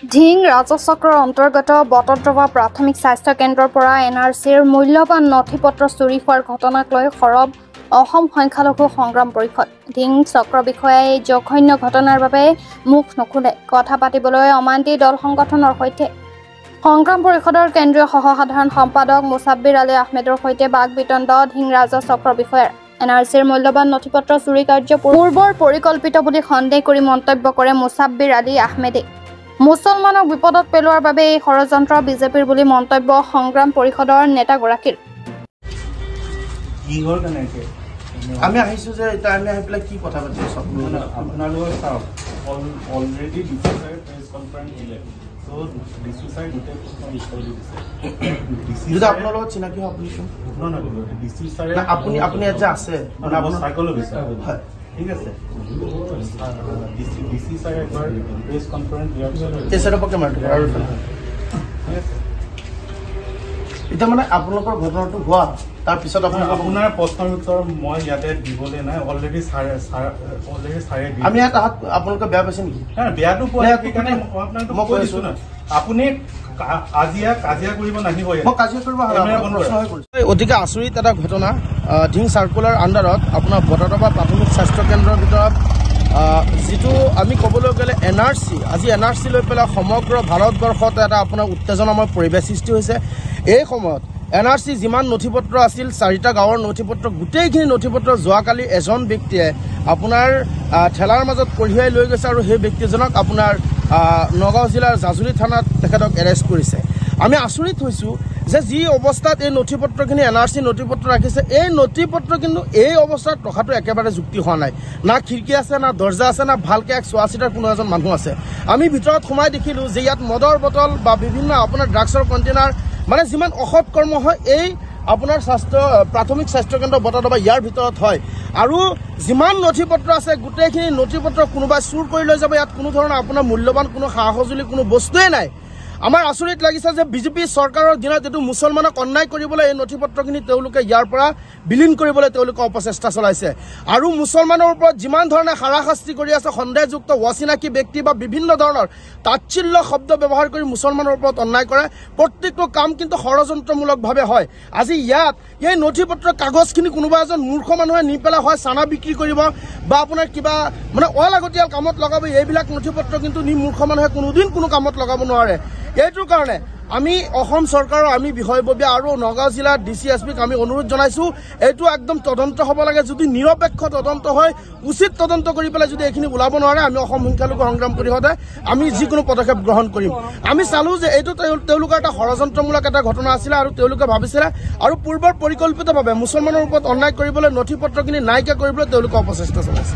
ঢিং ৰাজচক্ৰৰ অন্তৰ্গত বটদ্ৰৱা প্ৰাথমিক স্বাস্থ্য কেন্দ্ৰৰ পৰা NRCৰ মূল্যৱান নথিপত্ৰ চুৰি হোৱাৰ ঘটনাক লৈ সৰব অসম সংখ্যালঘু সংগ্ৰাম পৰিষদ। ঢিং চক্ৰ বিষয়াই জঘন্য ঘটনাৰ বাবে মুখ নুখুলে। কথা পাতিবলৈ অমান্তি দল সংগঠনৰ সৈতে সংগ্ৰাম পৰিষদৰ কেন্দ্ৰীয় সহসাধাৰণ সম্পাদক মুছাব্বিৰ আলী আহমেদৰ সৈতে বাক বিতণ্ড ঢিং ৰাজচক্ৰ বিষয়াৰ। NRCৰ মূল্যৱান নথিপত্ৰ চুৰি কাৰ্য পূৰ্বৰ পৰিকল্পিত বুলি সন্দেহ কৰি মন্তব্য কৰে মুছাব্বিৰ আলী আহমেদে। মুছলমানক বিপদত পেলোৱাৰ বাবে এই ষড়যন্ত্ৰ বিজেপিৰ বুলি মন্তব্য সংগ্ৰাম পৰিষদৰ নেতাগৰাকীৰ। আমি আহিছো যে এটা আমি আহি পেলাই কি কথা পাতি আছো আপোনালোকৰ চাওক অলৰেডি ডিচি ছাৰে প্ৰেছ কনফাৰেন্স দিলে সো ডিচি ছাৰে গোটেই প্ৰশ্ন উত্তৰ দিছে যদি আপোনাৰ লগত চিনাকি হ'ব আপুনি ডিচি ছাৰে আপুনি যে আছে সাইকোলজিষ্ট হয় ঠিক আছে ডিচি ছাৰে একবাৰ প্ৰেছ কনফাৰেন্স দিয়াৰ পিছত আৰু এতিয়া মানে আপোনালোকৰ ঘটনাটো হোৱা তাৰ পিছত আপোনাৰ প্ৰশ্নৰ উত্তৰ মই ইয়াতে দিবলৈ নাই অলৰেডি ছাৰে আমি ইয়াত আপোনালোকে বেয়া পাইছে নেকি? বেয়াটো পোৱা সেইকাৰণে মই কৈ দিছো না আপুনি কাজিয়া কৰিব নাহিব। মই কাজিয়া কৰিব অতিকে আচৰিত এটা ঘটনা। ঢিং চাৰ্কুলাৰ আণ্ডাৰত আপোনাৰ বটদ্ৰৱা প্ৰাথমিক স্বাস্থ্য কেন্দ্ৰৰ ভিতৰত যিটো আমি ক'বলৈ গ'লে NRC আজি NRC লৈ পেলাই সমগ্ৰ ভাৰতবৰ্ষত এটা আপোনাৰ উত্তেজনাময় পৰিৱেশ সৃষ্টি হৈছে। এই সময়ত NRC যিমান নথিপত্ৰ আছিল 4টা গাঁৱৰ নথিপত্ৰ গোটেইখিনি নথিপত্ৰ যোৱাকালি এজন ব্যক্তিয়ে আপোনাৰ ঠেলাৰ মাজত কঢ়িয়াই লৈ গৈছে আৰু সেই ব্যক্তিজনক আপোনাৰ নগাঁও জিলাৰ জাজুলি থানাত তেখেতক এৰেষ্ট কৰিছে। আমি আচৰিত হৈছোঁ যে যি অৱস্থাত এই নথিপত্ৰখিনি NRC নথিপত্ৰ ৰাখিছে এই নথিপত্ৰ কিন্তু এই অৱস্থাত ৰখাটো একেবাৰে যুক্তি হোৱা নাই। না খিৰিকী আছে না দৰ্জা আছে না ভালকৈ এক চোৱা চিতাৰ কোনো এজন মানুহ আছে। আমি ভিতৰত সোমাই দেখিলোঁ যে ইয়াত মদৰ বটল বা বিভিন্ন আপোনাৰ ড্ৰাগছৰ কণ্টেইনাৰ মানে যিমান অসৎ কৰ্ম হয় এই আপোনাৰ প্ৰাথমিক স্বাস্থ্য কেন্দ্ৰ বটদ্ৰৱা ইয়াৰ ভিতৰত হয় আৰু যিমান নথিপত্ৰ আছে গোটেইখিনি নথিপত্ৰ কোনোবাই চুৰ কৰি লৈ যাব। ইয়াত কোনো ধৰণৰ আপোনাৰ মূল্যৱান কোনো সা সঁজুলি কোনো বস্তুৱেই নাই। আমাৰ আচৰিত লাগিছে যে বিজেপি চৰকাৰৰ দিনত এইটো মুছলমানক অন্যায় কৰিবলৈ এই নথিপত্ৰখিনি তেওঁলোকে ইয়াৰ পৰা বিলীন কৰিবলৈ তেওঁলোকে অপচেষ্টা চলাইছে আৰু মুছলমানৰ ওপৰত যিমান ধৰণে হাৰাশাস্তি কৰি আছে সন্দেহযুক্ত অচিনাকি ব্যক্তি বা বিভিন্ন ধৰণৰ তাচ্ছিল্য শব্দ ব্যৱহাৰ কৰি মুছলমানৰ ওপৰত অন্যায় কৰে প্ৰত্যেকটো কাম কিন্তু ষড়যন্ত্ৰমূলকভাৱে হয়। আজি ইয়াত এই নথিপত্ৰ কাগজখিনি কোনোবা এজন মূৰ্খ মানুহে নি পেলাই হয় চানা বিক্ৰী কৰিব বা আপোনাৰ কিবা মানে অলাগতিয়াল কামত লগাব। এইবিলাক নথিপত্ৰ কিন্তু নি মূৰ্খ মানুহে কোনোদিন কোনো কামত লগাব নোৱাৰে। এইটোৰ কাৰণে আমি অসম চৰকাৰৰ আমি বিষয়ববীয়া আৰু নগাঁও জিলাৰ DCSPক আমি অনুৰোধ জনাইছোঁ এইটো একদম তদন্ত হ'ব লাগে। যদি নিৰপেক্ষ তদন্ত হয় উচিত তদন্ত কৰি পেলাই যদি এইখিনি ওলাব নোৱাৰে আমি অসম সংখ্যালঘু সংগ্ৰাম পৰিষদে আমি যিকোনো পদক্ষেপ গ্ৰহণ কৰিম। আমি চালোঁ যে এইটো তেওঁলোকৰ এটা ষড়যন্ত্ৰমূলক এটা ঘটনা আছিলে আৰু তেওঁলোকে ভাবিছিলে আৰু পূৰ্বৰ পৰিকল্পিতভাৱে মুছলমানৰ ওপৰত অন্যায় কৰিবলৈ নথিপত্ৰখিনি নাইকিয়া কৰিবলৈ তেওঁলোকে অপচেষ্টা চলাইছে।